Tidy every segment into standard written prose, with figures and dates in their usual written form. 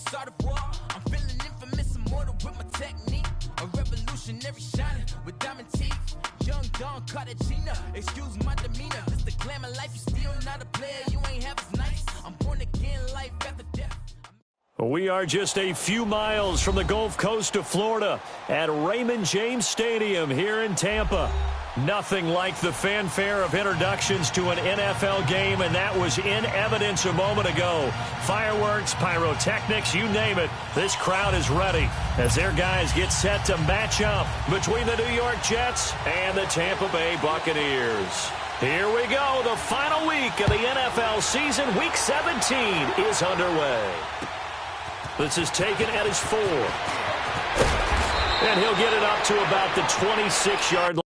start of war. I'm feeling infamous, immortal with my technique. A revolutionary shining with diamond teeth. Young Don Cartagena, excuse my demeanor. This the glamour life, you still not a player, you ain't half as nice. I'm born again, life after death. We are just a few miles from the Gulf Coast of Florida at Raymond James Stadium here in Tampa. Nothing like the fanfare of introductions to an NFL game, and that was in evidence a moment ago. Fireworks, pyrotechnics, you name it. This crowd is ready as their guys get set to match up between the New York Jets and the Tampa Bay Buccaneers. Here we go. The final week of the NFL season. Week 17 is underway. This is taken at his 4. And he'll get it up to about the 26-yard line.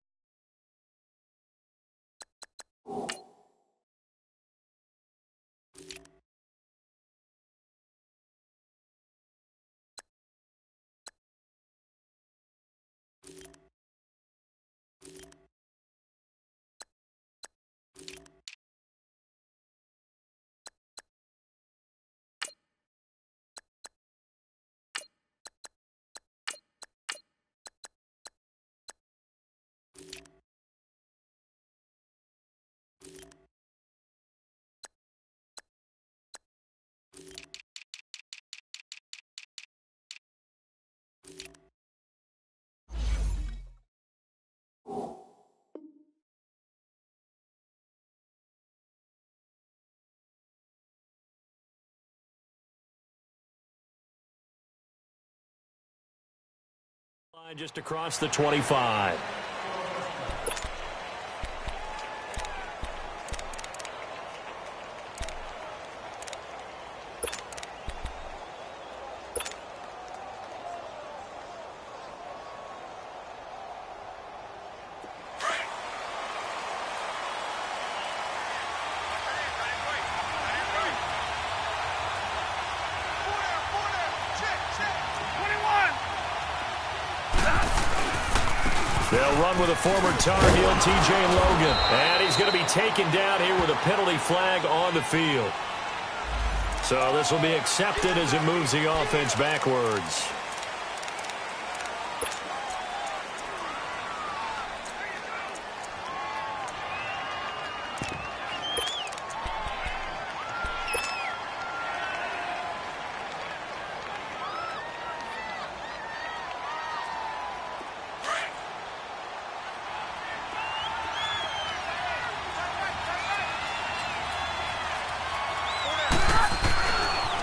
Just across the 25. They'll run with a former Tar Heel, T.J. Logan. And he's going to be taken down here with a penalty flag on the field. So this will be accepted as it moves the offense backwards.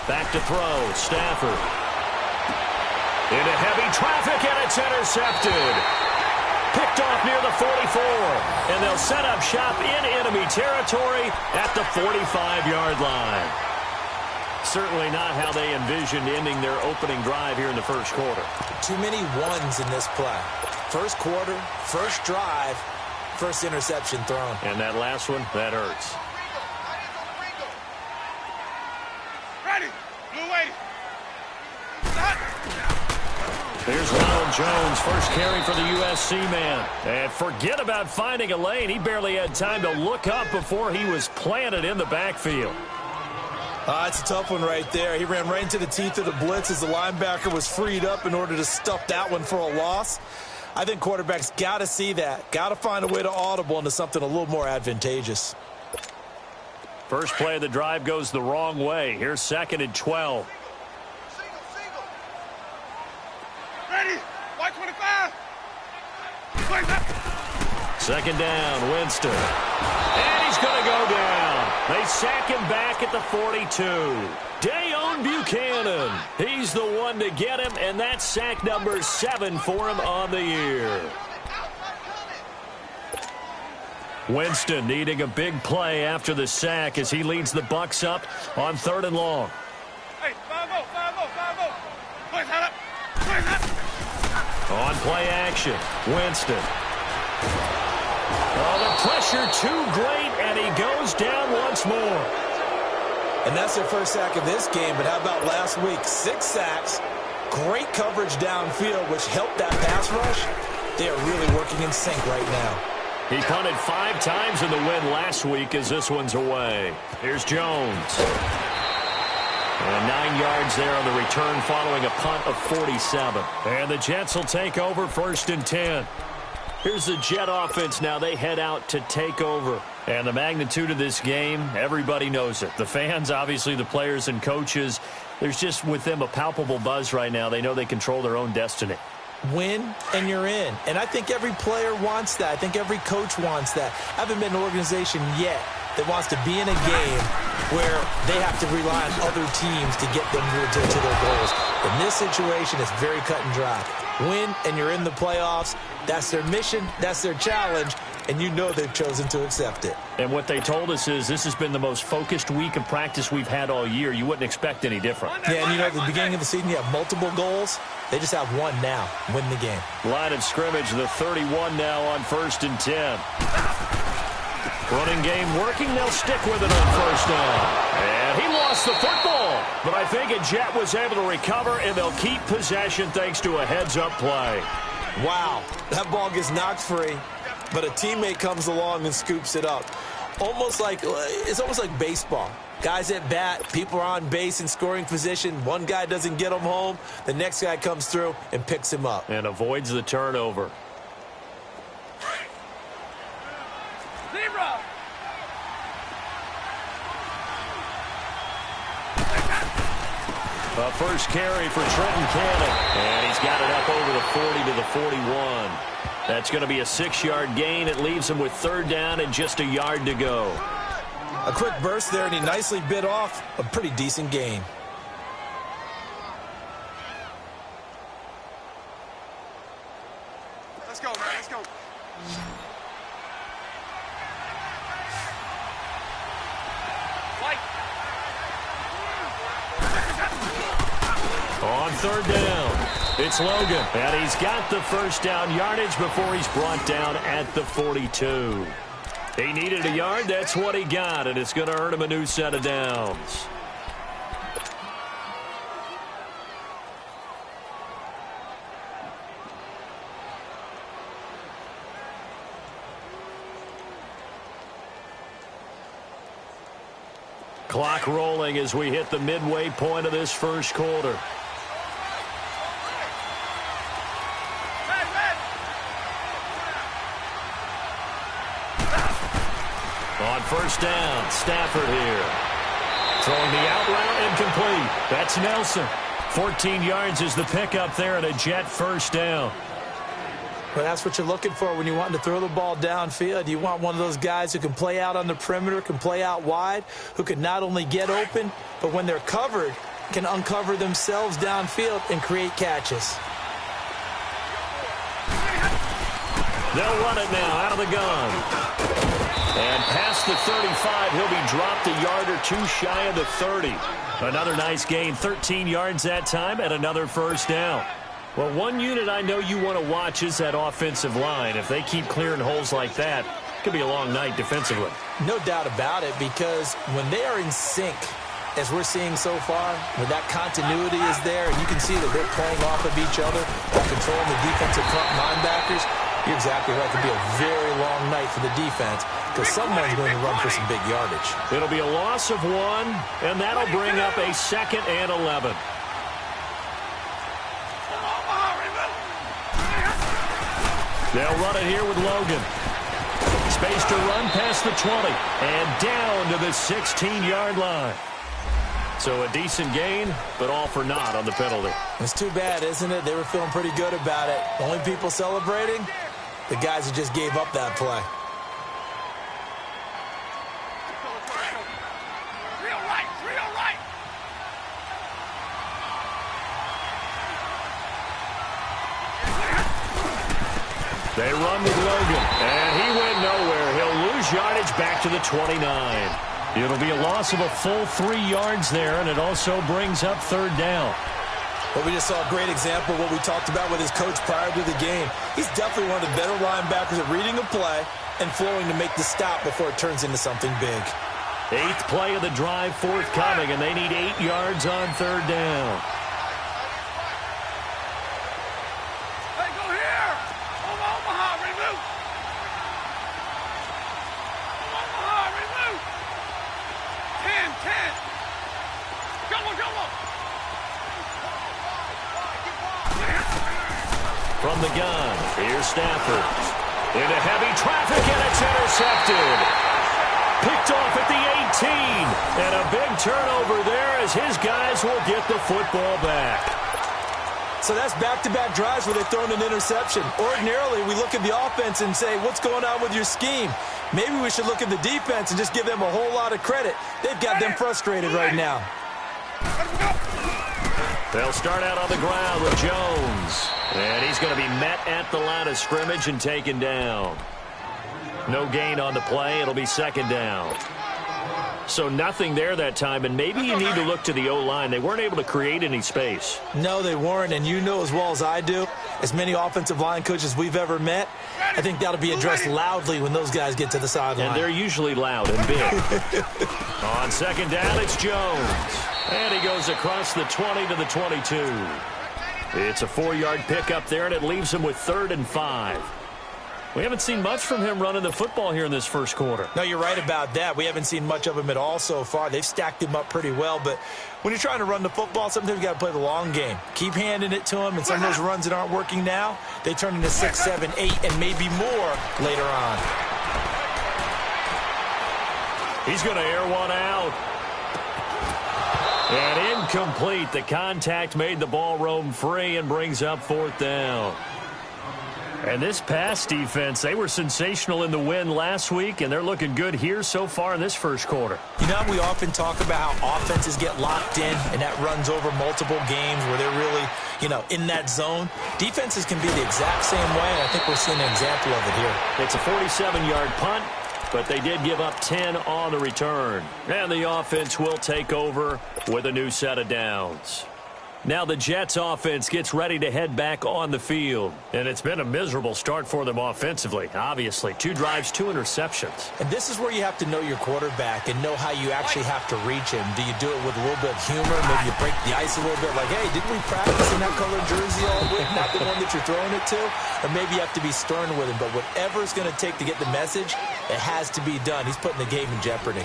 Back to throw, Stafford. Into heavy traffic, and it's intercepted. Picked off near the 44, and they'll set up shop in enemy territory at the 45-yard line. Certainly not how they envisioned ending their opening drive here in the first quarter. Too many ones in this play. First quarter, first drive, first interception thrown. And that last one, that hurts. Here's Ronald Jones, first carry for the USC man. And forget about finding a lane. He barely had time to look up before he was planted in the backfield. It's a tough one right there. He ran right into the teeth of the blitz as the linebacker was freed up in order to stuff that one for a loss. I think quarterbacks got to see that. Got to find a way to audible into something a little more advantageous. First play of the drive goes the wrong way. Here's 2nd and 12. Second down, Winston. And he's going to go down. They sack him back at the 42. Dayon Buchanan. He's the one to get him, and that's sack number 7 for him on the year. Winston needing a big play after the sack as he leads the Bucs up on 3rd and long. Hey, 5-0, 5-0, 5-0. Boys, head up. Boys, head up. On play action, Winston. Oh, the pressure too great, and he goes down once more. And that's their first sack of this game, but how about last week? 6 sacks, great coverage downfield, which helped that pass rush. They are really working in sync right now. He punted 5 times in the win last week as this one's away. Here's Jones. And 9 yards there on the return following a punt of 47. And the Jets will take over 1st and 10. Here's the Jet offense now. They head out to take over. And the magnitude of this game, everybody knows it. The fans, obviously the players and coaches, there's just with them a palpable buzz right now. They know they control their own destiny. Win and you're in. And I think every player wants that. I think every coach wants that. I haven't been an organization yet that wants to be in a game where they have to rely on other teams to get them to their goals. In this situation, it's very cut and dry. Win and you're in the playoffs. That's their mission. That's their challenge. And you know they've chosen to accept it. And what they told us is this has been the most focused week of practice we've had all year. You wouldn't expect any different. Yeah, and you know, at the beginning of the season, you have multiple goals. They just have one now. Win the game. Line of scrimmage, the 31 now on 1st and 10. Running game working. They'll stick with it on 1st down. And he lost the football. But I think a Jet was able to recover, and they'll keep possession thanks to a heads-up play. Wow, that ball gets knocked free, but a teammate comes along and scoops it up. It's almost like baseball. Guys at bat, people are on base in scoring position. One guy doesn't get him home. The next guy comes through and picks him up. And avoids the turnover. A first carry for Trenton Cannon. And he's got it up over the 40 to the 41. That's going to be a 6-yard gain. It leaves him with 3rd down and just a yard to go. A quick burst there, and he nicely bit off a pretty decent gain. Let's go, man. Let's go. On 3rd down, it's Logan. And he's got the 1st down yardage before he's brought down at the 42. He needed a yard. That's what he got, and it's going to earn him a new set of downs. Clock rolling as we hit the midway point of this 1st quarter. On 1st down, Stafford here. Throwing the out route incomplete. That's Nelson. 14 yards is the pickup there and a Jet 1st down. Well, that's what you're looking for when you want to throw the ball downfield. You want one of those guys who can play out on the perimeter, can play out wide, who can not only get open, but when they're covered, can uncover themselves downfield and create catches. They'll run it now out of the gun. And past the 35, he'll be dropped a yard or two shy of the 30. Another nice gain, 13 yards that time, and another 1st down. Well, one unit I know you want to watch is that offensive line. If they keep clearing holes like that, it could be a long night defensively. No doubt about it, because when they are in sync, as we're seeing so far, when that continuity is there, and you can see that they're playing off of each other, while controlling the defensive front linebackers, you're exactly right. It could be a very long night for the defense, because someone's going to run for some big yardage. It'll be a loss of 1, and that'll bring up a 2nd and 11. They'll run it here with Logan. Space to run past the 20 and down to the 16-yard line. So a decent gain, but all for naught on the penalty. It's too bad, isn't it? They were feeling pretty good about it. Only people celebrating, the guys who just gave up that play. They run with Logan, and he went nowhere. He'll lose yardage back to the 29. It'll be a loss of a full 3 yards there, and it also brings up 3rd down. Well, we just saw a great example of what we talked about with his coach prior to the game. He's definitely one of the better linebackers at reading a play and flowing to make the stop before it turns into something big. 8th play of the drive forthcoming, and they need 8 yards on 3rd down. Go, go, go. From the gun, here's Stafford. Into heavy traffic, and it's intercepted. Picked off at the 18. And a big turnover there as his guys will get the football back. So that's back-to-back drives where they've thrown an interception. Ordinarily, we look at the offense and say, what's going on with your scheme? Maybe we should look at the defense and just give them a whole lot of credit. They've got them frustrated right now. They'll start out on the ground with Jones. And he's going to be met at the line of scrimmage and taken down. No gain on the play. It'll be second down. So nothing there that time, and maybe you need to look to the O-line. They weren't able to create any space. No, they weren't, and you know as well as I do, as many offensive line coaches we've ever met, I think that'll be addressed loudly when those guys get to the sideline. And they're usually loud and big. On second down, it's Jones. And he goes across the 20 to the 22. It's a 4-yard pickup there, and it leaves him with 3rd and 5. We haven't seen much from him running the football here in this first quarter. No, you're right about that. We haven't seen much of him at all so far. They've stacked him up pretty well, but when you're trying to run the football, sometimes you got to play the long game. Keep handing it to him, and some of those runs that aren't working now, they turn into 6, 7, 8, and maybe more later on. He's going to air one out. And incomplete. The contact made the ball roam free and brings up 4th down. And this pass defense, they were sensational in the win last week, and they're looking good here so far in this first quarter. You know, we often talk about how offenses get locked in, and that runs over multiple games where they're really, in that zone. Defenses can be the exact same way, and I think we're seeing an example of it here. It's a 47-yard punt, but they did give up 10 on the return. And the offense will take over with a new set of downs. Now the Jets offense gets ready to head back on the field. And it's been a miserable start for them offensively, obviously. 2 drives, 2 interceptions. And this is where you have to know your quarterback and know how you actually have to reach him. Do you do it with a little bit of humor? Maybe you break the ice a little bit like, hey, didn't we practice in that colored jersey all week? Not the one that you're throwing it to? Or maybe you have to be stern with him. But whatever it's going to take to get the message, it has to be done. He's putting the game in jeopardy.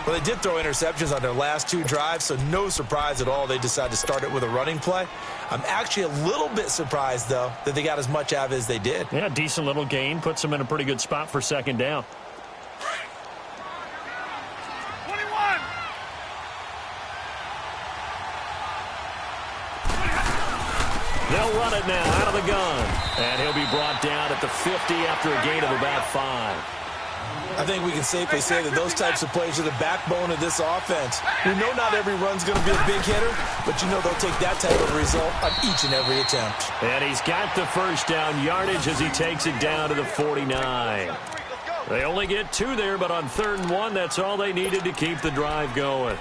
Well, they did throw interceptions on their last 2 drives, so no surprise at all they decided to start it with a running play. I'm actually a little bit surprised, though, that they got as much out of it as they did. Yeah, decent little gain. Puts them in a pretty good spot for second down. 21. They'll run it now out of the gun. And he'll be brought down at the 50 after a gain of about 5. I think we can safely say that those types of plays are the backbone of this offense. We know not every run's going to be a big hitter, but you know they'll take that type of result on each and every attempt. And he's got the first down yardage as he takes it down to the 49. They only get 2 there, but on 3rd and 1, that's all they needed to keep the drive going.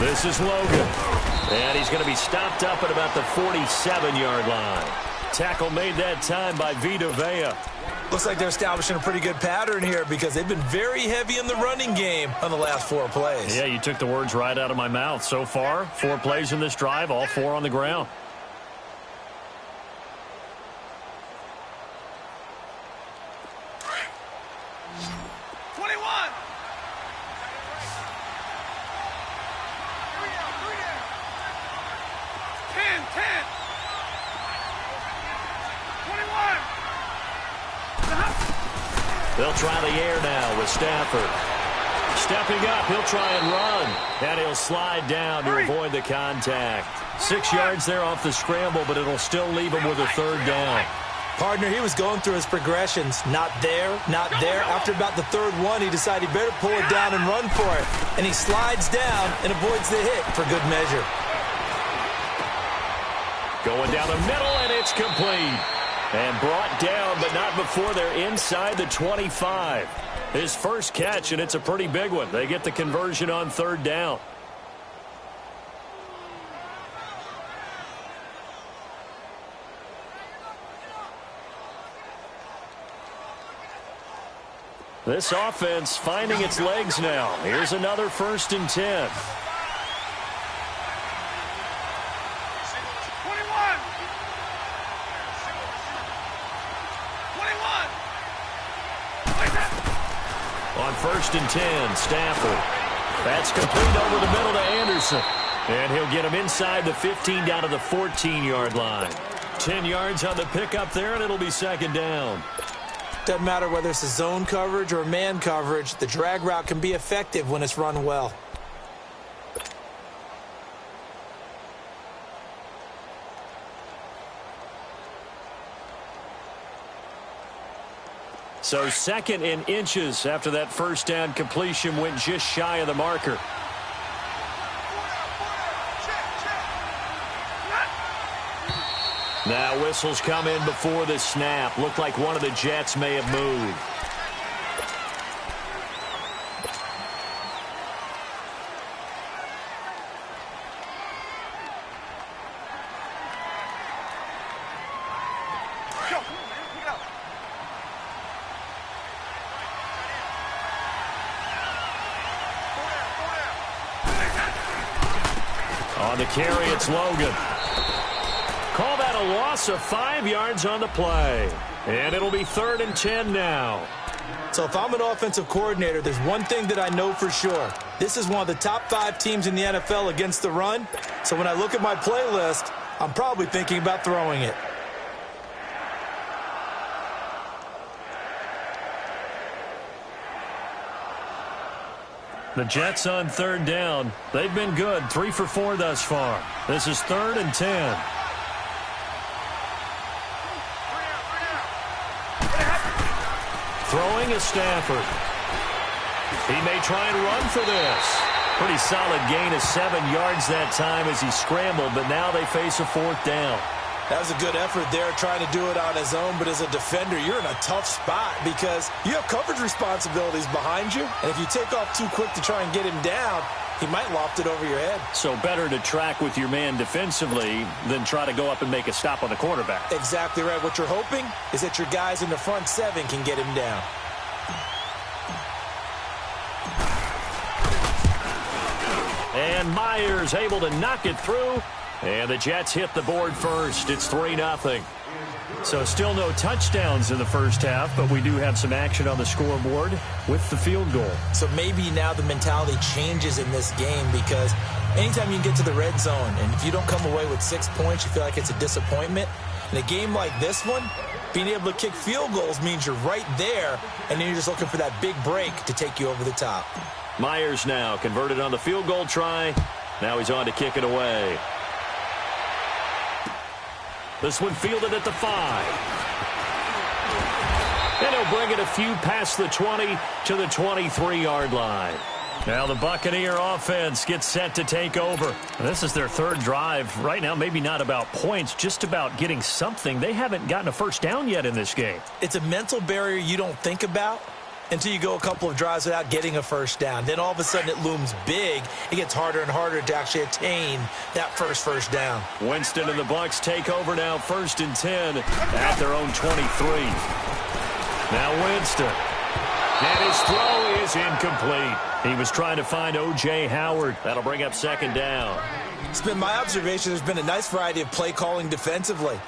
This is Logan. And he's going to be stopped up at about the 47-yard line. Tackle made that time by Ddfl. Looks like they're establishing a pretty good pattern here because they've been very heavy in the running game on the last 4 plays. Yeah, you took the words right out of my mouth. So far, 4 plays in this drive, all 4 on the ground. They'll try the air now with Stafford. Stepping up, he'll try and run. And he'll slide down to avoid the contact. 6 yards there off the scramble, but it'll still leave him with a 3rd down. Partner, he was going through his progressions. Not there, not there. After about the 3rd one, he decided he better pull it down and run for it. And he slides down and avoids the hit for good measure. Going down the middle, and it's complete. And brought down, but not before they're inside the 25. His first catch, and it's a pretty big one. They get the conversion on 3rd down. This offense finding its legs now. Here's another 1st and 10. first and 10. Stafford. That's complete over the middle to Anderson. And he'll get him inside the 15 down to the 14-yard line. 10 yards on the pickup there, and it'll be second down. Doesn't matter whether it's a zone coverage or man coverage, the drag route can be effective when it's run well. So second in inches after that first down completion went just shy of the marker. Now whistles come in before the snap. Looked like one of the Jets may have moved. On the carry, it's Logan. Call that a loss of 5 yards on the play. And it'll be 3rd and 10 now. So if I'm an offensive coordinator, there's one thing that I know for sure. This is one of the top 5 teams in the NFL against the run. So when I look at my playlist, I'm probably thinking about throwing it. The Jets on 3rd down. They've been good. 3 for 4 thus far. This is 3rd and 10. Throwing is Stafford. He may try and run for this. Pretty solid gain of 7 yards that time as he scrambled, but now they face a 4th down. That was a good effort there trying to do it on his own, but as a defender, you're in a tough spot because you have coverage responsibilities behind you, and if you take off too quick to try and get him down, he might loft it over your head. So better to track with your man defensively than try to go up and make a stop on the quarterback. Exactly right. What you're hoping is that your guys in the front 7 can get him down. And Myers able to knock it through. And the Jets hit the board first. It's 3-0. So still no touchdowns in the first half, but we do have some action on the scoreboard with the field goal. So maybe now the mentality changes in this game because anytime you can get to the red zone and if you don't come away with 6 points, you feel like it's a disappointment. In a game like this one, being able to kick field goals means you're right there, and then you're just looking for that big break to take you over the top. Myers now converted on the field goal try. Now he's on to kick it away. This one fielded at the 5. And he'll bring it a few past the 20 to the 23-yard line. Now the Buccaneer offense gets set to take over. This is their 3rd drive. Right now, maybe not about points, just about getting something. They haven't gotten a first down yet in this game. It's a mental barrier you don't think about until you go a couple of drives without getting a first down. Then all of a sudden it looms big. It gets harder and harder to actually attain that first down. Winston and the Bucs take over now, 1st and 10 at their own 23. Now Winston. And his throw is incomplete. He was trying to find O.J. Howard. That'll bring up 2nd down. It's been my observation there's been a nice variety of play calling defensively.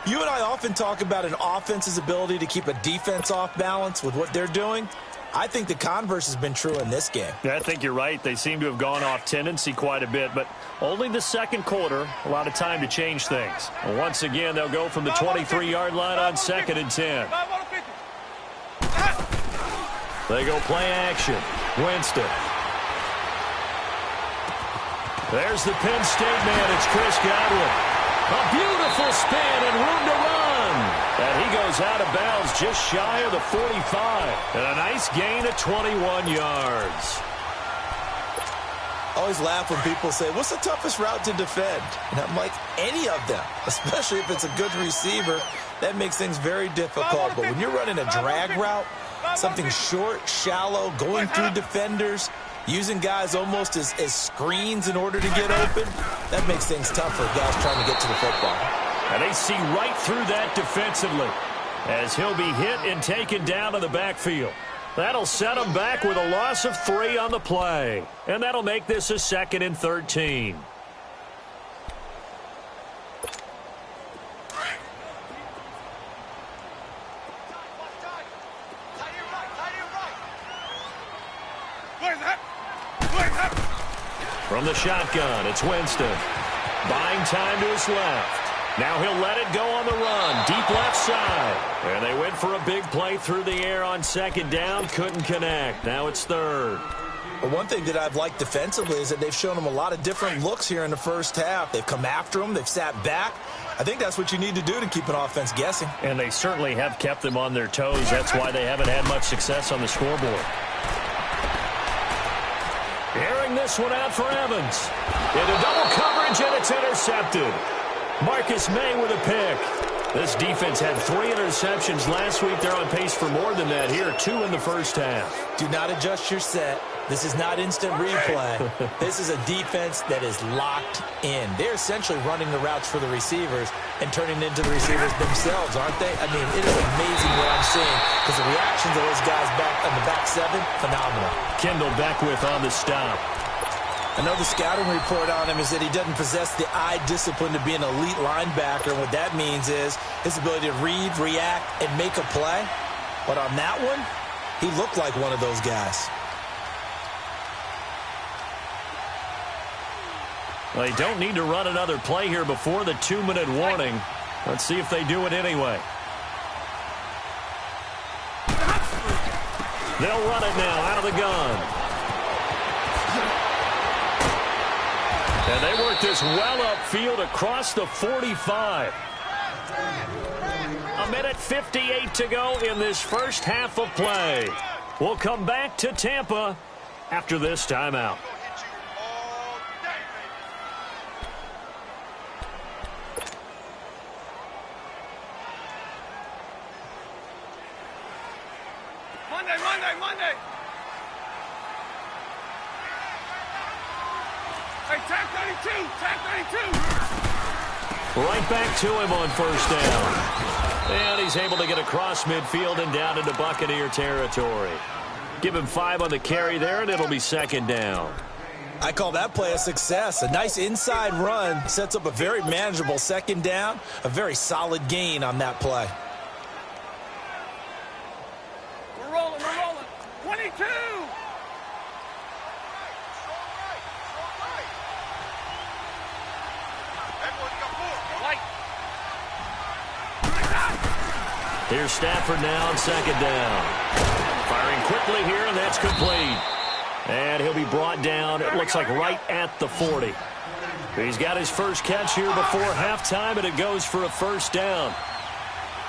You and I often talk about an offense's ability to keep a defense off balance with what they're doing. I think the converse has been true in this game. Yeah, I think you're right. They seem to have gone off tendency quite a bit, but only the 2nd quarter, a lot of time to change things. Once again, they'll go from the 23-yard line on 2nd and 10. They go play action. Winston. There's the Penn State man. It's Chris Godwin. A beautiful spin and room to run. And he goes out of bounds just shy of the 45. And a nice gain of 21 yards. I always laugh when people say, what's the toughest route to defend? And I'm like, any of them, especially if it's a good receiver. That makes things very difficult. But when you're running a drag route, something short, shallow, going through defenders, using guys almost as screens in order to get open, that makes things tough for guys trying to get to the football. And they see right through that defensively as he'll be hit and taken down to the backfield. That'll set him back with a loss of 3 on the play. And that'll make this a 2nd and 13. From the shotgun, it's Winston. Buying time to his left. Now he'll let it go on the run. Deep left side. And they went for a big play through the air on second down. Couldn't connect. Now it's third. Well, one thing that I've liked defensively is that they've shown him a lot of different looks here in the first half. They've come after him. They've sat back. I think that's what you need to do to keep an offense guessing. And they certainly have kept them on their toes. That's why they haven't had much success on the scoreboard. Airing this one out for Evans. Into double coverage, and it's intercepted. Marcus May with a pick. This defense had 3 interceptions last week. They're on pace for more than that here. 2 in the first half. Do not adjust your set. This is not instant replay. This is a defense that is locked in. They're essentially running the routes for the receivers and turning into the receivers themselves, aren't they? I mean, it is amazing what I'm seeing because the reactions of those guys back on the back 7, phenomenal. Kendall Beckwith on the stop. I know the scouting report on him is that he doesn't possess the eye discipline to be an elite linebacker. And what that means is his ability to read, react, and make a play. But on that one, he looked like one of those guys. Well, they don't need to run another play here before the 2-minute warning. Let's see if they do it anyway. They'll run it now out of the gun. And they work this well upfield across the 45. 1:58 to go in this first half of play. We'll come back to Tampa after this timeout. Monday. Hey, tag 32. Right back to him on first down. And he's able to get across midfield and down into Buccaneer territory. Give him 5 on the carry there, and it'll be second down. I call that play a success. A nice inside run sets up a very manageable second down. A very solid gain on that play. We're rolling. 22. Here's Stafford now on second down. Firing quickly here, and that's complete. And he'll be brought down, it looks like right at the 40. He's got his first catch here before halftime, and it goes for a first down.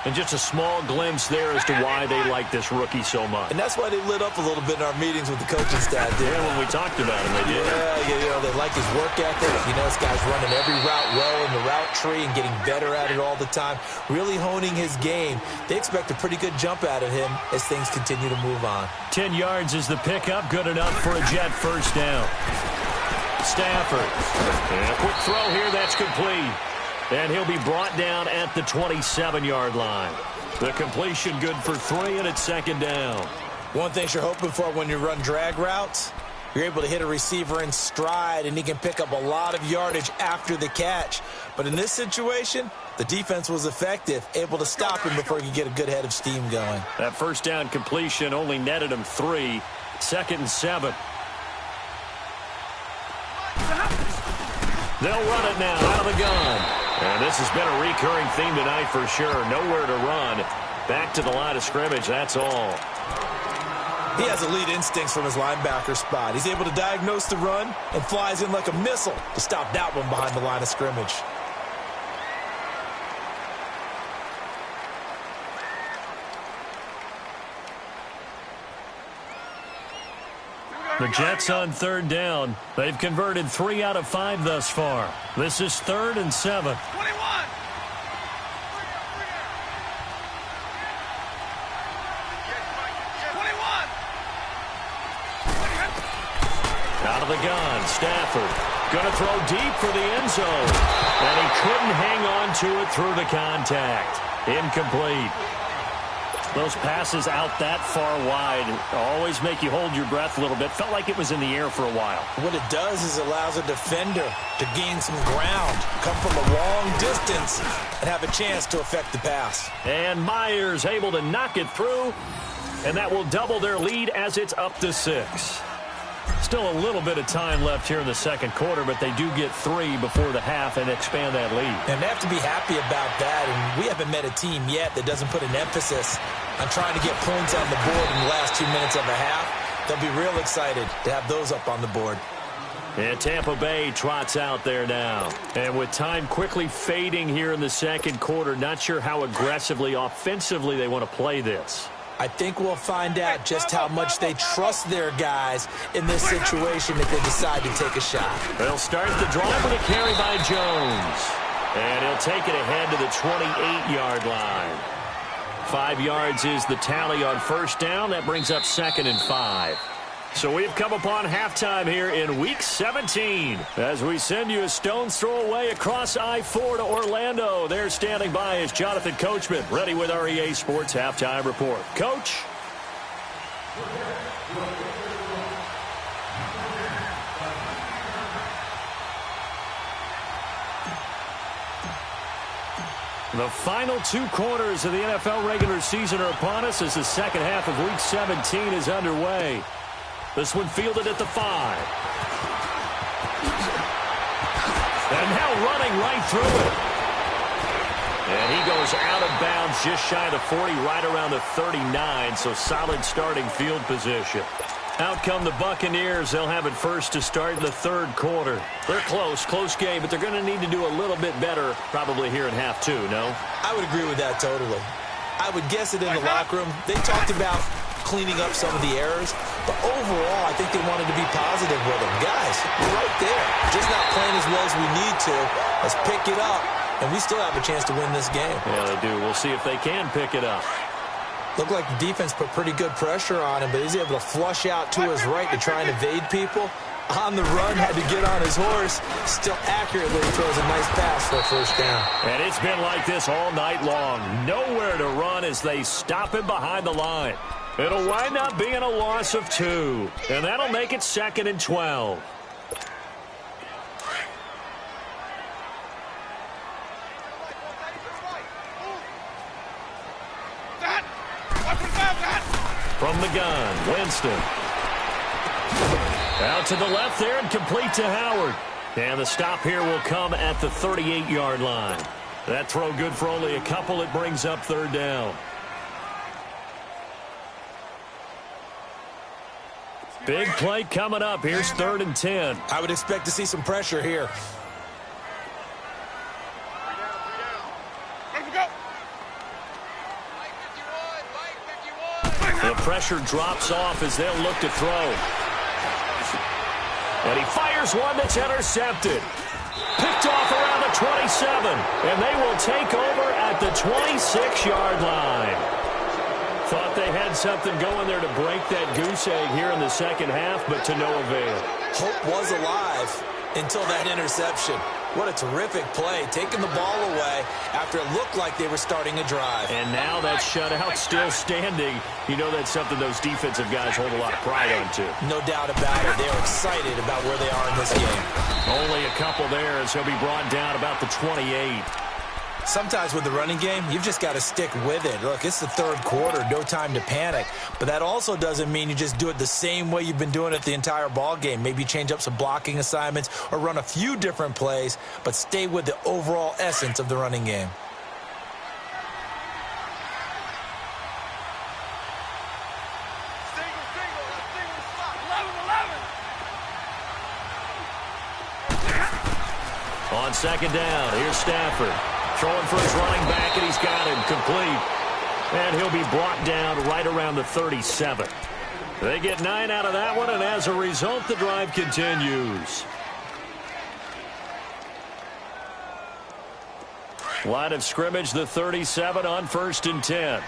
And just a small glimpse there as to why they like this rookie so much. And that's why they lit up a little bit in our meetings with the coaching staff. Yeah, when we talked about him, they did. Yeah, they like his work ethic. You know, this guy's running every route well in the route tree and getting better at it all the time, really honing his game. They expect a pretty good jump out of him as things continue to move on. 10 yards is the pickup, good enough for a Jet first down. Stafford. And a quick throw here, that's complete. And he'll be brought down at the 27-yard line. The completion good for 3, and it's second down. One thing you're hoping for when you run drag routes, you're able to hit a receiver in stride, and he can pick up a lot of yardage after the catch. But in this situation, the defense was effective, able to stop him before he could get a good head of steam going. That first down completion only netted him 3. Second and 7. They'll run it now out of the gun. And this has been a recurring theme tonight for sure. Nowhere to run. Back to the line of scrimmage, that's all. He has elite instincts from his linebacker spot. He's able to diagnose the run and flies in like a missile to stop that one behind the line of scrimmage. The Jets on third down. They've converted 3 out of 5 thus far. This is 3rd and 7. 21. Out of the gun, Stafford. Going to throw deep for the end zone. And he couldn't hang on to it through the contact. Incomplete. Those passes out that far wide always make you hold your breath a little bit. Felt like it was in the air for a while. What it does is allows a defender to gain some ground, come from a long distance, and have a chance to affect the pass. And Myers able to knock it through, and that will double their lead as it's up to 6. Still a little bit of time left here in the second quarter, but they do get 3 before the half and expand that lead. And they have to be happy about that, and we haven't met a team yet that doesn't put an emphasis on trying to get points on the board in the last 2 minutes of a half. They'll be real excited to have those up on the board. And Tampa Bay trots out there now. And with time quickly fading here in the second quarter, not sure how aggressively, offensively they want to play this. I think we'll find out just how much they trust their guys in this situation if they decide to take a shot. They'll start the drive with a carry by Jones. And he'll take it ahead to the 28-yard line. 5 yards is the tally on first down. That brings up 2nd and 5. So we've come upon halftime here in Week 17 as we send you a stone's throw away across I-4 to Orlando. There standing by is Jonathan Coachman, ready with our EA Sports Halftime Report. Coach? The final 2 quarters of the NFL regular season are upon us as the second half of Week 17 is underway. This one fielded at the 5. And now running right through it. And he goes out of bounds just shy of the 40, right around the 39, so solid starting field position. Out come the Buccaneers. They'll have it first to start in the third quarter. They're close game, but they're going to need to do a little bit better probably here in half 2, no? I would agree with that totally. I would guess it in the locker room. They talked about cleaning up some of the errors, but overall, I think they wanted to be positive with them. Guys, we're right there. Just not playing as well as we need to. Let's pick it up, and we still have a chance to win this game. Yeah, they do. We'll see if they can pick it up. Looked like the defense put pretty good pressure on him, but he's able to flush out to his right to try and evade people. On the run, had to get on his horse. Still accurately throws a nice pass for a first down. And it's been like this all night long. Nowhere to run as they stop him behind the line. It'll wind up being a loss of 2, and that'll make it 2nd and 12. From the gun, Winston. Out to the left there and complete to Howard. And the stop here will come at the 38-yard line. That throw good for only a couple. It brings up 3rd down. Big play coming up. Here's 3rd and 10. I would expect to see some pressure here. The pressure drops off as they'll look to throw. And he fires one that's intercepted. Picked off around the 27. And they will take over at the 26-yard line. Thought they had something going there to break that goose egg here in the second half, but to no avail. Hope was alive until that interception. What a terrific play, taking the ball away after it looked like they were starting a drive. And now that shutout still standing. You know that's something those defensive guys hold a lot of pride on, too. No doubt about it. They are excited about where they are in this game. Only a couple there as he'll be brought down about the 28. Sometimes with the running game, you've just got to stick with it. Look, it's the third quarter, no time to panic. But that also doesn't mean you just do it the same way you've been doing it the entire ball game. Maybe change up some blocking assignments or run a few different plays, but stay with the overall essence of the running game. On second down, here's Stafford. Throwing for his running back, and he's got him complete. And he'll be brought down right around the 37. They get 9 out of that one, and as a result, the drive continues. Line of scrimmage, the 37 on 1st and 10.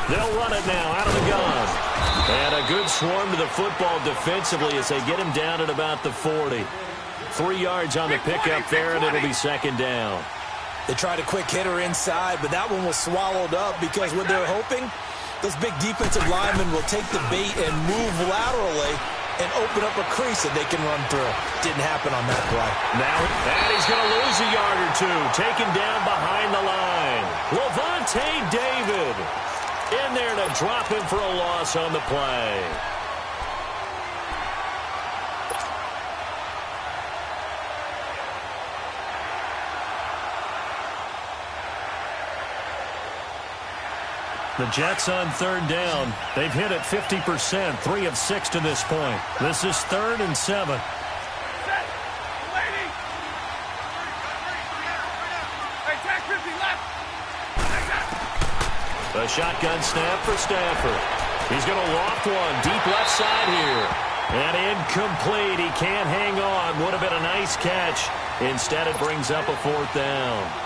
They'll run it now out of the gun. And a good swarm to the football defensively as they get him down at about the 40. 3 yards on the pickup there, and it'll be second down. They tried a quick hitter inside, but that one was swallowed up because what they're hoping, those big defensive linemen will take the bait and move laterally and open up a crease that they can run through. Didn't happen on that play. Now, and he's going to lose a yard or two. Taken down behind the line. Levante David. In there to drop him for a loss on the play. The Jets on third down. They've hit it 50%, 3 of 6 to this point. This is 3rd and 7. A shotgun snap for Stafford. He's going to loft one deep left side here. And incomplete. He can't hang on. Would have been a nice catch. Instead, it brings up a 4th down.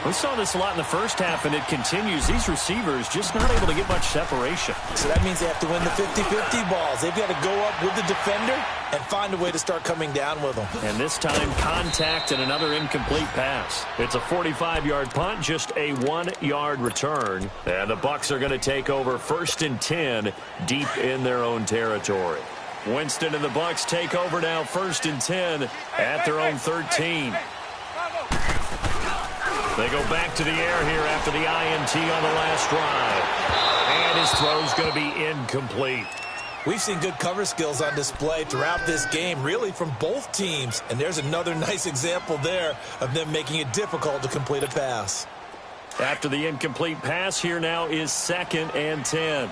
We saw this a lot in the first half, and it continues. These receivers just not able to get much separation. So that means they have to win the 50-50 balls. They've got to go up with the defender and find a way to start coming down with them. And this time, contact and another incomplete pass. It's a 45-yard punt, just a 1-yard return. And the Bucs are going to take over 1st and 10 deep in their own territory. Winston and the Bucs take over now 1st and 10 at their own 13. They go back to the air here after the INT on the last drive. And his throw's going to be incomplete. We've seen good cover skills on display throughout this game, really from both teams. And there's another nice example there of them making it difficult to complete a pass. After the incomplete pass, here now is 2nd and 10.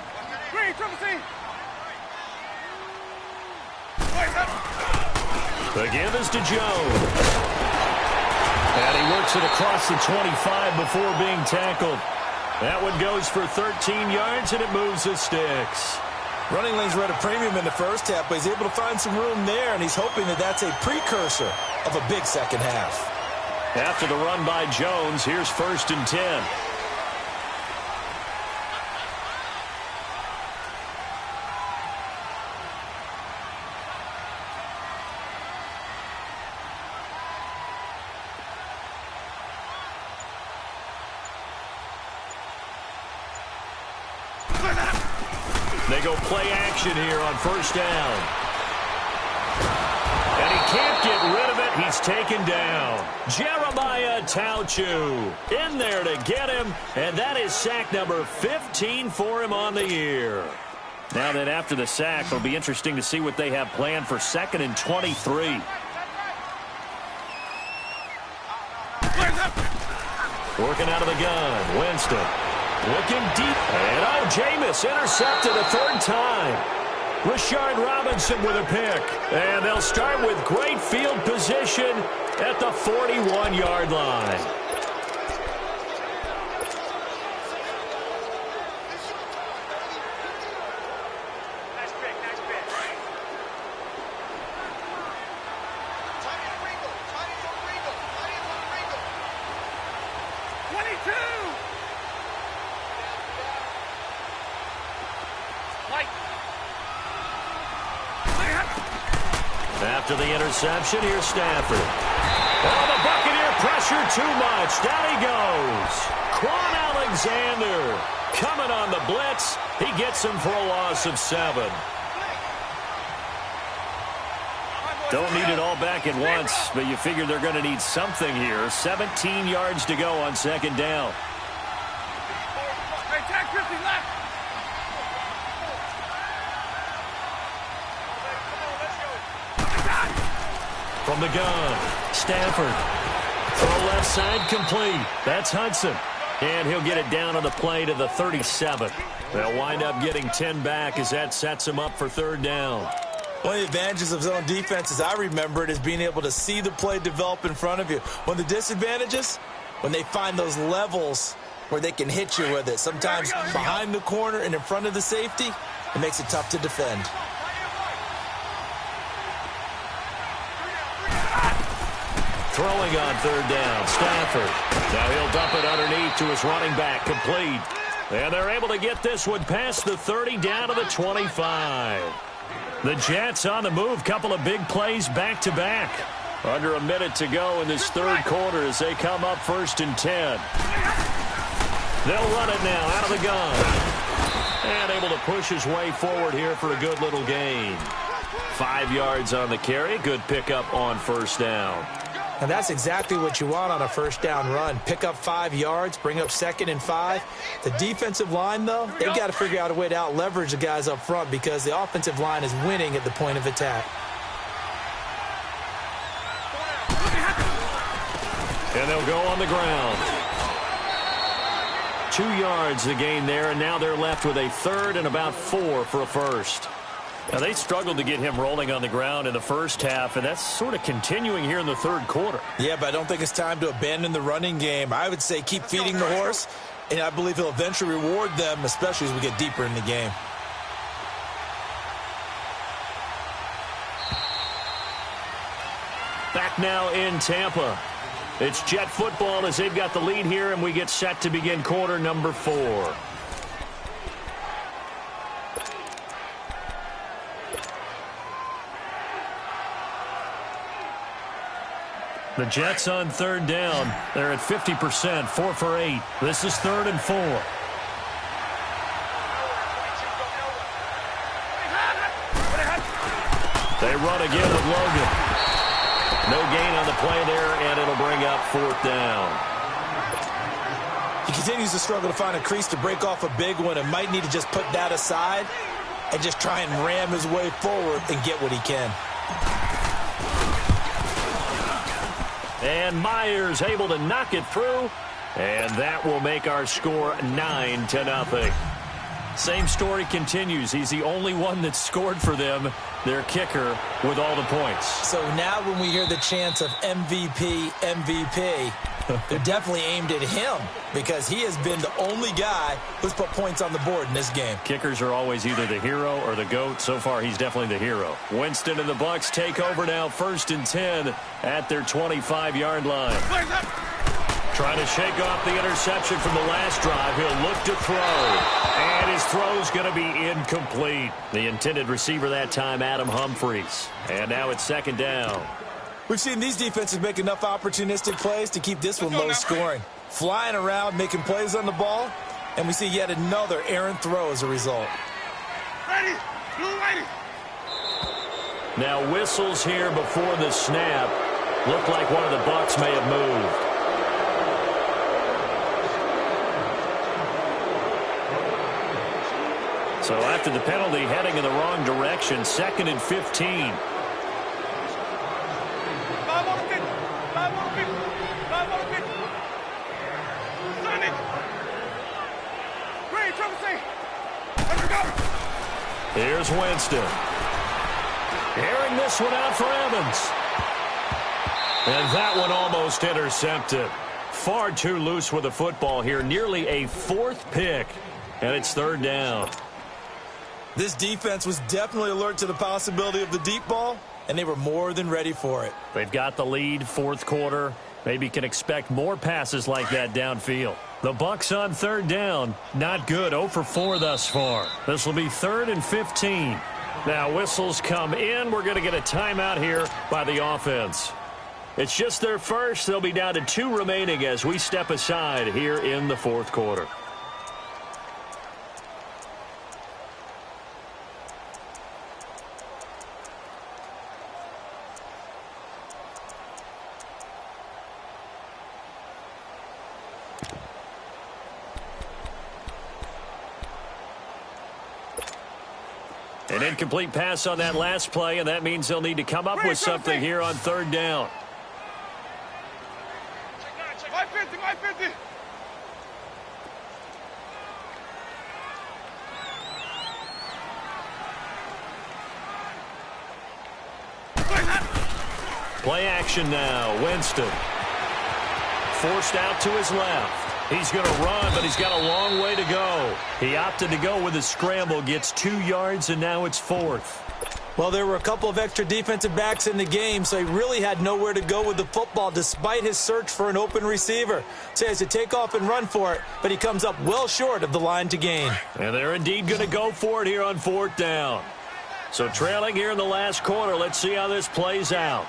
The give is to Jones. And he works it across the 25 before being tackled. That one goes for 13 yards, and it moves the sticks. Running lanes were at a premium in the first half, but he's able to find some room there, and he's hoping that that's a precursor of a big second half. After the run by Jones, here's 1st and 10. They go play action here on 1st down. And he can't get rid of it. He's taken down. Jeremiah Tauchu in there to get him. And that is sack number 15 for him on the year. Now that after the sack, it'll be interesting to see what they have planned for 2nd and 23. Working out of the gun, Winston. Looking deep, and Jameis intercepted a 3rd time. Rashard Robinson with a pick. And they'll start with great field position at the 41-yard line. Nice pick. 22! After the interception, here's Stafford. Oh, the Buccaneer pressure too much. Down he goes. Quan Alexander coming on the blitz. He gets him for a loss of 7. Don't need it all back at once, but you figure they're going to need something here. 17 yards to go on 2nd down. Hey, tag 50 left. From the gun, Stafford. Throw left side complete. That's Hudson. And he'll get it down on the play to the 37. They'll wind up getting 10 back as that sets him up for 3rd down. One of the advantages of zone defense, as I remember it, is being able to see the play develop in front of you. One of the disadvantages, when they find those levels where they can hit you with it. Sometimes behind the corner and in front of the safety, it makes it tough to defend. Throwing on 3rd down, Stafford. Now he'll dump it underneath to his running back, complete. And they're able to get this one past the 30 down to the 25. The Jets on the move, couple of big plays back-to-back. Under a minute to go in this 3rd quarter as they come up 1st and 10. They'll run it now out of the gun. And able to push his way forward here for a good little gain. 5 yards on the carry. Good pickup on 1st down. And that's exactly what you want on a first down run. Pick up 5 yards, bring up 2nd and 5. The defensive line, though, they've got to figure out a way to out-leverage the guys up front because the offensive line is winning at the point of attack. And they'll go on the ground. 2 yards the gain there, and now they're left with a 3rd and about 4 for a first. Now, they struggled to get him rolling on the ground in the first half, and that's sort of continuing here in the third quarter. Yeah, but I don't think it's time to abandon the running game. I would say keep feeding the horse, and I believe he'll eventually reward them, especially as we get deeper in the game. Back now in Tampa. It's Jet football as they've got the lead here, and we get set to begin quarter number 4. The Jets on 3rd down. They're at 50%, 4 for 8. This is 3rd and 4. They run again with Logan. No gain on the play there, and it'll bring up 4th down. He continues to struggle to find a crease to break off a big one and might need to just put that aside and just try and ram his way forward and get what he can. And Myers able to knock it through, and that will make our score 9-0. Same story continues. He's the only one that scored for them, their kicker, with all the points. So now when we hear the chants of MVP, MVP, they're definitely aimed at him because he has been the only guy who's put points on the board in this game. Kickers are always either the hero or the GOAT. So far, he's definitely the hero. Winston and the Bucs take over now, 1st and 10 at their 25-yard line. Trying to shake off the interception from the last drive. He'll look to throw. And his throw's going to be incomplete. The intended receiver that time, Adam Humphries. And now it's 2nd down. We've seen these defenses make enough opportunistic plays to keep this one low scoring. Flying around, making plays on the ball, and we see yet another errant throw as a result. Ready, blue ready. Now whistles here before the snap. Looked like one of the Bucs may have moved. So after the penalty, heading in the wrong direction, 2nd and 15. Here's Winston. Airing this one out for Evans. And that one almost intercepted. Far too loose with the football here. Nearly a 4th pick. And it's 3rd down. This defense was definitely alert to the possibility of the deep ball, and they were more than ready for it. They've got the lead, 4th quarter. Maybe can expect more passes like that downfield. The Bucs on 3rd down. Not good. 0 for 4 thus far. This will be 3rd and 15. Now whistles come in. We're going to get a timeout here by the offense. It's just their first. They'll be down to 2 remaining as we step aside here in the 4th quarter. An incomplete pass on that last play, and that means they'll need to come up with something here on 3rd down. Play action now. Winston. Forced out to his left. He's going to run, but he's got a long way to go. He opted to go with a scramble, gets 2 yards, and now it's 4th. Well, there were a couple of extra defensive backs in the game, so he really had nowhere to go with the football despite his search for an open receiver. So he has to take off and run for it, but he comes up well short of the line to gain. And they're indeed going to go for it here on 4th down. So trailing here in the last quarter, let's see how this plays out.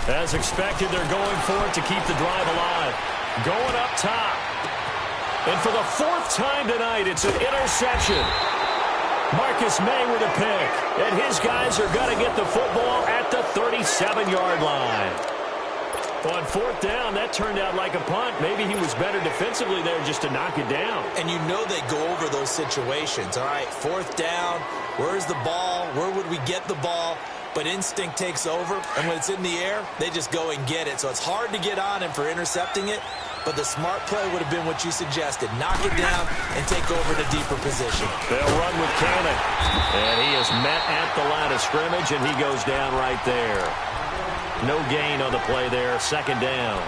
As expected, they're going for it to keep the drive alive. Going up top. And for the fourth time tonight, it's an interception. Marcus May with a pick. And his guys are going to get the football at the 37-yard line. On fourth down, that turned out like a punt. Maybe he was better defensively there just to knock it down. And you know they go over those situations. All right, fourth down, where's the ball? Where would we get the ball? But instinct takes over, and when it's in the air, they just go and get it. So it's hard to get on him for intercepting it, but the smart play would have been what you suggested. Knock it down and take over to deeper position. They'll run with Cannon. And he is met at the line of scrimmage, and he goes down right there. No gain on the play there. Second down.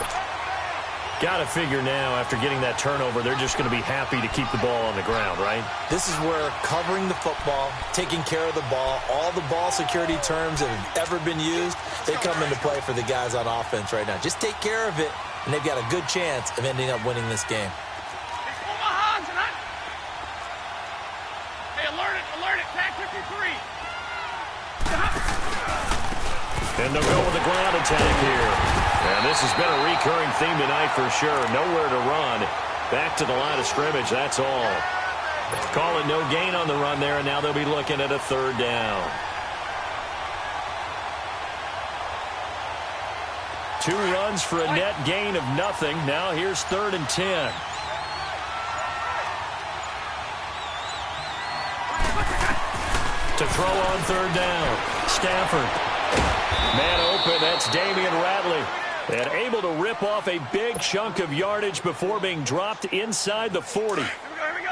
Got to figure now, after getting that turnover, they're just going to be happy to keep the ball on the ground, right? This is where covering the football, taking care of the ball, all the ball security terms that have ever been used, they come into play for the guys on offense right now. Just take care of it, and they've got a good chance of ending up winning this game. Hey, alert it, tag 53. And they'll go with the ground attack here. And this has been a recurring theme tonight for sure. Nowhere to run. Back to the line of scrimmage, that's all. Calling no gain on the run there, and now they'll be looking at a third down. 2 runs for a net gain of nothing. Now here's 3rd and 10. To throw on third down. Stafford. Man open, that's Damian Ratley. And able to rip off a big chunk of yardage before being dropped inside the 40.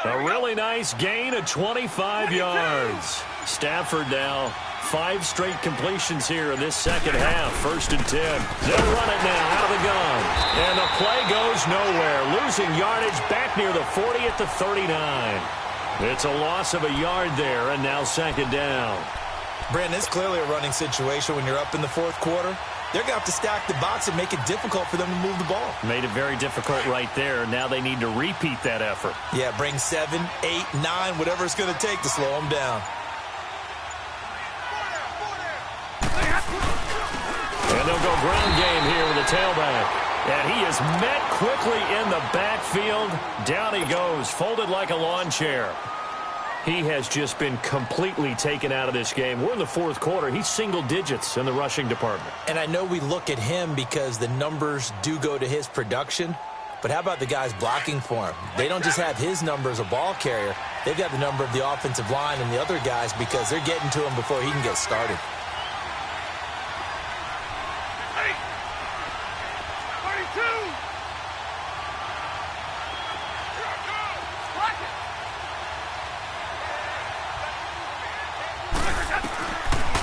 A really nice gain of 25 yards. Stafford now 5 straight completions here in this second half. 1st and 10. They'll run it now out of the gun. And the play goes nowhere. Losing yardage back near the 40 at the 39. It's a loss of a yard there, and now 2nd down. Brandon, it's clearly a running situation when you're up in the 4th quarter. They're going to have to stack the box and make it difficult for them to move the ball. Made it very difficult right there. Now they need to repeat that effort. Yeah, bring 7, 8, 9, whatever it's going to take to slow them down. And they'll go ground game here with the tailback. And he is met quickly in the backfield. Down he goes, folded like a lawn chair. He has just been completely taken out of this game. We're in the 4th quarter. He's single digits in the rushing department. And I know we look at him because the numbers do go to his production. But how about the guys blocking for him? They don't just have his number as a ball carrier. They've got the number of the offensive line and the other guys because they're getting to him before he can get started.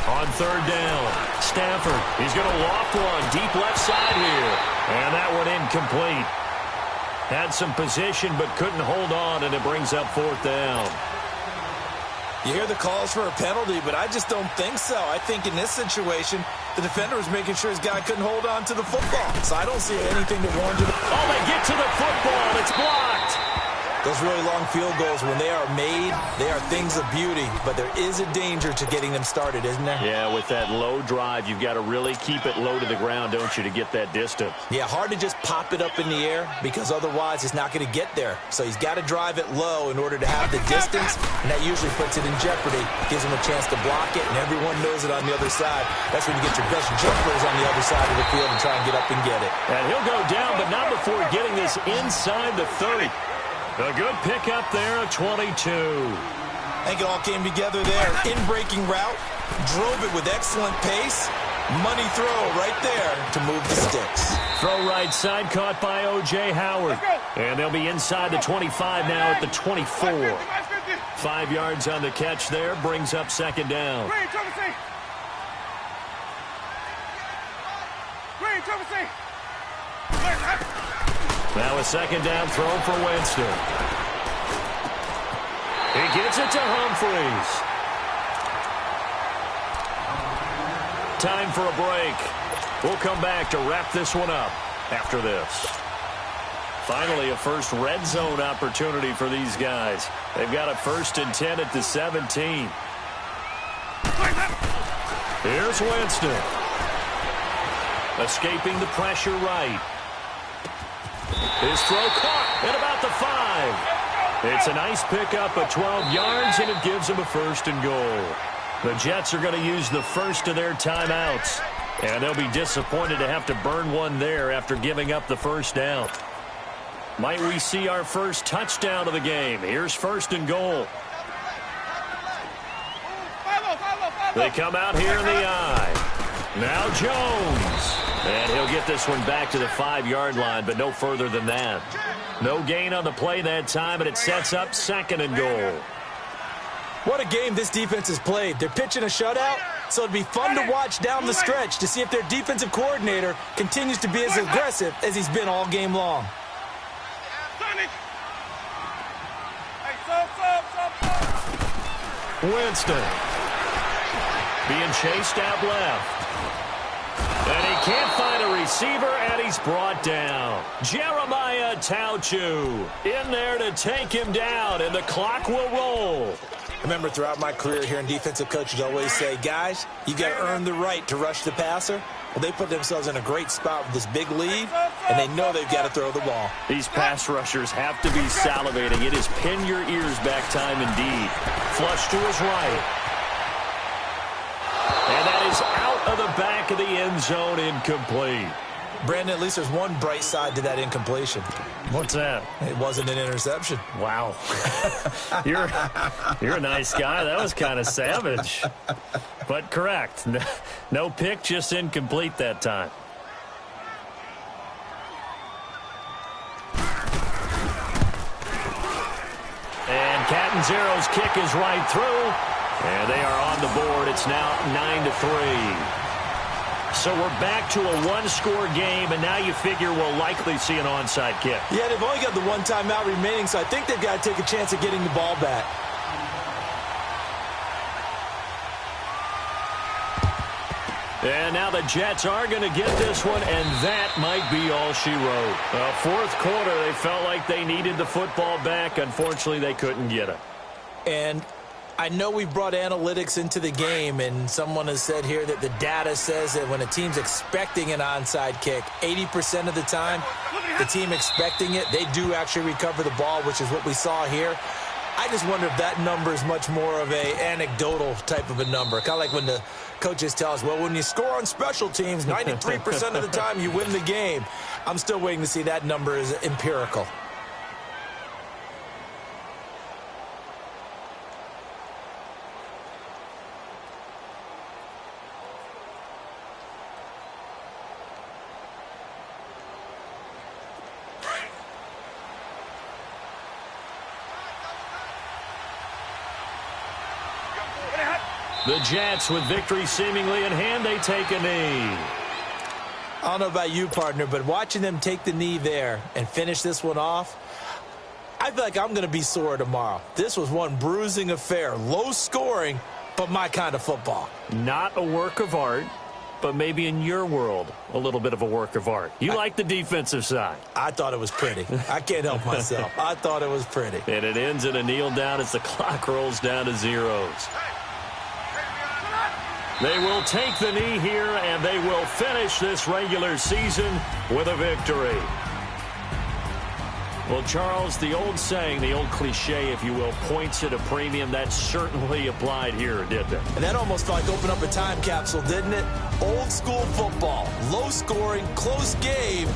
On third down, Stafford. He's going to loft one deep left side here. And that one incomplete. Had some position but couldn't hold on, and it brings up 4th down. You hear the calls for a penalty, but I just don't think so. I think in this situation, the defender was making sure his guy couldn't hold on to the football. So I don't see anything to warrant it. Oh, they get to the football. It's blocked. Those really long field goals, when they are made, they are things of beauty. But there is a danger to getting them started, isn't there? Yeah, with that low drive, you've got to really keep it low to the ground, don't you, to get that distance. Yeah, hard to just pop it up in the air because otherwise it's not going to get there. So he's got to drive it low in order to have the distance, and that usually puts it in jeopardy, gives him a chance to block it, and everyone knows it on the other side. That's when you get your best jumpers on the other side of the field and try and get up and get it. And he'll go down, but not before getting this inside the 30. A good pickup there at 22. I think it all came together there. In-breaking route, drove it with excellent pace. Money throw right there to move the sticks. Throw right side, caught by O.J. Howard. And they'll be inside the 25 now at the 24. 5 yards on the catch there, brings up 2nd down. Now a 2nd down throw for Winston. He gets it to Humphries. Time for a break. We'll come back to wrap this one up after this. Finally, a first red zone opportunity for these guys. They've got a 1st and 10 at the 17. Here's Winston. Escaping the pressure right. His throw caught at about the 5. It's a nice pickup of 12 yards, and it gives him a 1st and goal. The Jets are going to use the first of their timeouts, and they'll be disappointed to have to burn one there after giving up the 1st down. Might we see our first touchdown of the game? Here's 1st and goal. They come out here in the eye. Now Jones. And he'll get this one back to the 5-yard line, but no further than that. No gain on the play that time, and it sets up 2nd and goal. What a game this defense has played. They're pitching a shutout, so it'd be fun to watch down the stretch to see if their defensive coordinator continues to be as aggressive as he's been all game long. Winston being chased out left. And he can't find a receiver, and he's brought down. Jeremiah Tauchu in there to take him down, and the clock will roll. I remember throughout my career hearing defensive coaches always say, guys, you got to earn the right to rush the passer. Well, they put themselves in a great spot with this big lead, and they know they've got to throw the ball. These pass rushers have to be salivating. It is pin your ears back time indeed. Flush to his right. And that is out of the back of the end zone, incomplete. Brandon, at least there's one bright side to that incompletion. What's that? It wasn't an interception. Wow. You're a nice guy. That was kind of savage. But correct. No pick, just incomplete that time. And Catanzaro's kick is right through. And they are on the board. It's now 9-3. So we're back to a one-score game, and now you figure we'll likely see an onside kick. Yeah, they've only got the one timeout remaining, so I think they've got to take a chance at getting the ball back. And now the Jets are going to get this one, and that might be all she wrote. Fourth quarter, they felt like they needed the football back. Unfortunately, they couldn't get it. And I know we've brought analytics into the game, and someone has said here that the data says that when a team's expecting an onside kick, 80% of the time, the team expecting it, they do actually recover the ball, which is what we saw here. I just wonder if that number is much more of a anecdotal type of a number. Kind of like when the coaches tell us, well, when you score on special teams, 93% of the time you win the game. I'm still waiting to see that number is empirical. The Jets, with victory seemingly in hand, they take a knee. I don't know about you, partner, but watching them take the knee there and finish this one off, I feel like I'm going to be sore tomorrow. This was one bruising affair. Low scoring, but my kind of football. Not a work of art, but maybe in your world, a little bit of a work of art. You like the defensive side. I thought it was pretty. I can't help myself. I thought it was pretty. And it ends in a kneel down as the clock rolls down to zeros. They will take the knee here, and they will finish this regular season with a victory. Well, Charles, the old saying, the old cliche, if you will, points at a premium, that certainly applied here, didn't it? And that almost felt like opened up a time capsule, didn't it? Old school football, low scoring, close game.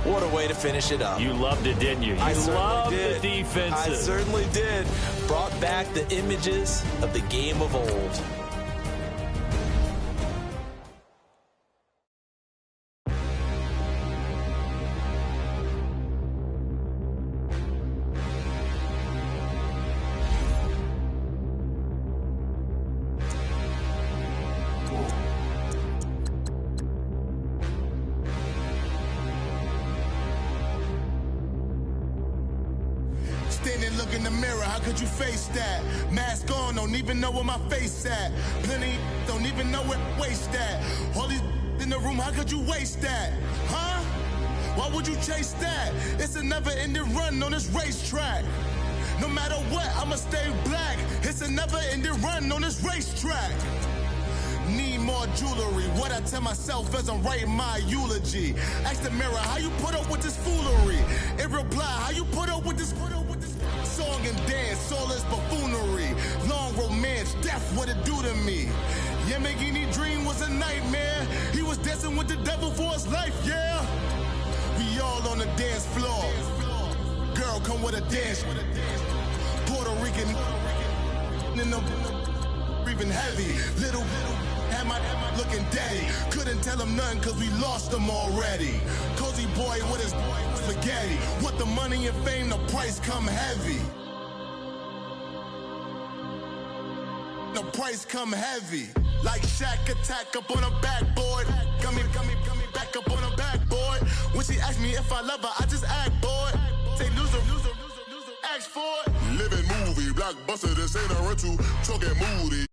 What a way to finish it up. You loved it, didn't you? You loved the defenses. I certainly did. Brought back the images of the game of old. Look in the mirror, how could you face that? Mask on, don't even know where my face at. Plenty don't even know where waste at. All these in the room, how could you waste that? Huh? Why would you chase that? It's a never-ending run on this racetrack. No matter what, I'ma stay black. It's a never-ending run on this racetrack. Need more more jewelry. What I tell myself as I'm writing my eulogy. Ask the mirror, how you put up with this foolery? It reply, how you put up with this song and dance, all this buffoonery. Long romance, death, what it do to me? Yeah, Yamagini dream was a nightmare. He was dancing with the devil for his life, yeah. We all on the dance floor. Girl, come with a dance. Puerto Rican in the breathing heavy. Little had my looking daddy. Couldn't tell him nothing cause we lost him already. Cozy boy with his spaghetti. With the money and fame, the price come heavy. The price come heavy. Like Shaq attack up on a backboard. Come back up on a backboard. When she asked me if I love her, I just act bored. Say loser, ask for it. Living movie, blockbuster, this ain't a rental. Talking moody.